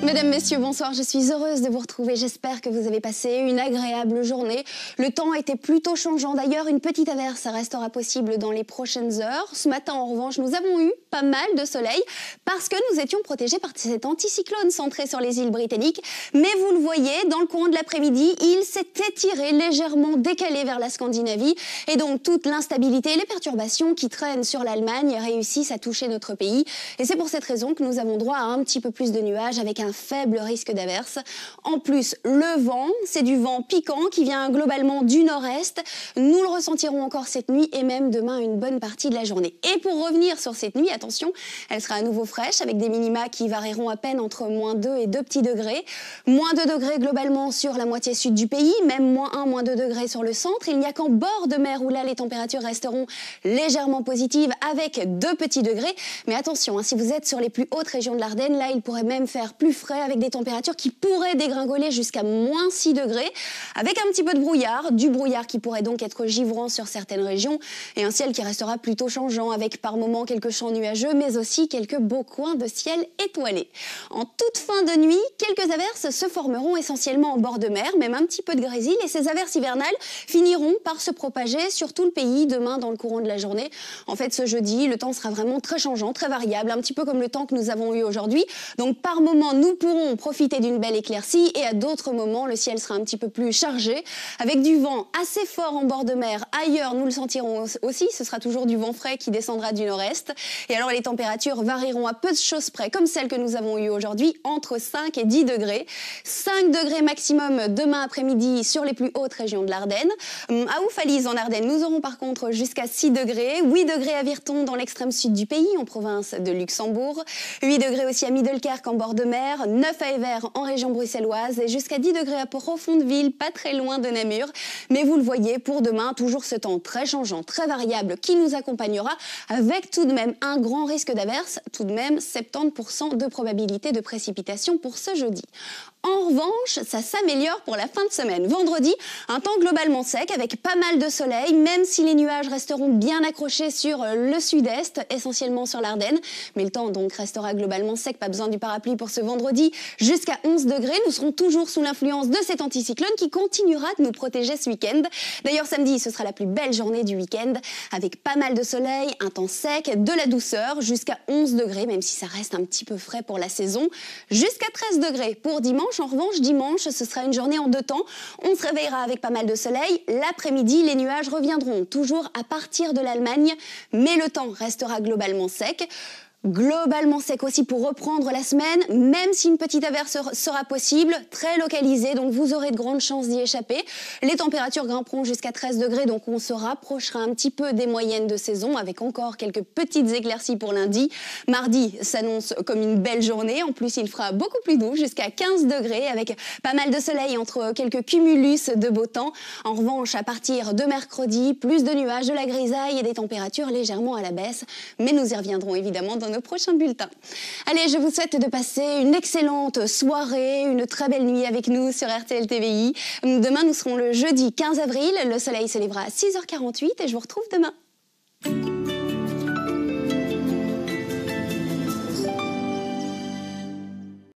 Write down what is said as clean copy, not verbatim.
Mesdames, Messieurs, bonsoir. Je suis heureuse de vous retrouver. J'espère que vous avez passé une agréable journée. Le temps était plutôt changeant. D'ailleurs, une petite averse restera possible dans les prochaines heures. Ce matin, en revanche, nous avons eu pas mal de soleil parce que nous étions protégés par cet anticyclone centré sur les îles britanniques. Mais vous le voyez, dans le courant de l'après-midi, il s'est étiré, légèrement décalé vers la Scandinavie. Et donc, toute l'instabilité et les perturbations qui traînent sur l'Allemagne réussissent à toucher notre pays. Et c'est pour cette raison que nous avons droit à un petit peu plus de nuages avec un faible risque d'averse. En plus, le vent, c'est du vent piquant qui vient globalement du nord-est. Nous le ressentirons encore cette nuit et même demain une bonne partie de la journée. Et pour revenir sur cette nuit, attention, elle sera à nouveau fraîche avec des minima qui varieront à peine entre -2 et 2 petits degrés. -2 degrés globalement sur la moitié sud du pays, même -1, -2 degrés sur le centre. Il n'y a qu'en bord de mer où là les températures resteront légèrement positives avec 2 petits degrés. Mais attention, si vous êtes sur les plus hautes régions de l'Ardenne, là il pourrait même faire plus frais avec des températures qui pourraient dégringoler jusqu'à -6 degrés, avec un petit peu de brouillard, du brouillard qui pourrait donc être givrant sur certaines régions, et un ciel qui restera plutôt changeant, avec par moments quelques champs nuageux, mais aussi quelques beaux coins de ciel étoilé. En toute fin de nuit, quelques averses se formeront essentiellement en bord de mer, même un petit peu de grésil, et ces averses hivernales finiront par se propager sur tout le pays demain dans le courant de la journée. En fait, ce jeudi, le temps sera vraiment très changeant, très variable, un petit peu comme le temps que nous avons eu aujourd'hui. Donc par moments, nous pourrons profiter d'une belle éclaircie et à d'autres moments, le ciel sera un petit peu plus chargé avec du vent assez fort en bord de mer. Ailleurs, nous le sentirons aussi. Ce sera toujours du vent frais qui descendra du nord-est. Et alors, les températures varieront à peu de choses près, comme celles que nous avons eues aujourd'hui, entre 5 et 10 degrés. 5 degrés maximum demain après-midi sur les plus hautes régions de l'Ardenne. À Oufalise, en Ardennes, nous aurons par contre jusqu'à 6 degrés. 8 degrés à Virton, dans l'extrême sud du pays, en province de Luxembourg. 8 degrés aussi à Middelkerk, en bord de mer. 9 à Evere, en région bruxelloise. Et jusqu'à 10 degrés à Profondeville, pas très loin de Namur. Mais vous le voyez, pour demain, toujours ce temps très changeant, très variable qui nous accompagnera, avec tout de même un grand risque d'averse, tout de même 70% de probabilité de précipitation pour ce jeudi. En revanche, ça s'améliore pour la fin de semaine. Vendredi, un temps globalement sec avec pas mal de soleil, même si les nuages resteront bien accrochés sur le sud-est, essentiellement sur l'Ardenne. Mais le temps donc restera globalement sec, pas besoin du parapluie pour ce vendredi. Jusqu'à 11 degrés, nous serons toujours sous l'influence de cet anticyclone qui continuera de nous protéger ce week-end. D'ailleurs, samedi, ce sera la plus belle journée du week-end, avec pas mal de soleil, un temps sec, de la douceur, jusqu'à 11 degrés, même si ça reste un petit peu frais pour la saison. Jusqu'à 13 degrés pour dimanche. En revanche, dimanche, ce sera une journée en 2 temps. On se réveillera avec pas mal de soleil. L'après-midi, les nuages reviendront toujours à partir de l'Allemagne, mais le temps restera globalement sec. Globalement sec aussi pour reprendre la semaine, même si une petite averse sera possible, très localisée, donc vous aurez de grandes chances d'y échapper. Les températures grimperont jusqu'à 13 degrés, donc on se rapprochera un petit peu des moyennes de saison, avec encore quelques petites éclaircies pour lundi. Mardi s'annonce comme une belle journée, en plus il fera beaucoup plus doux, jusqu'à 15 degrés, avec pas mal de soleil entre quelques cumulus de beau temps. En revanche, à partir de mercredi, plus de nuages, de la grisaille et des températures légèrement à la baisse, mais nous y reviendrons évidemment dans nos prochains bulletins. Allez, je vous souhaite de passer une excellente soirée, une très belle nuit avec nous sur RTL TVI. Demain, nous serons le jeudi 15 avril. Le soleil se lèvera à 6h48 et je vous retrouve demain.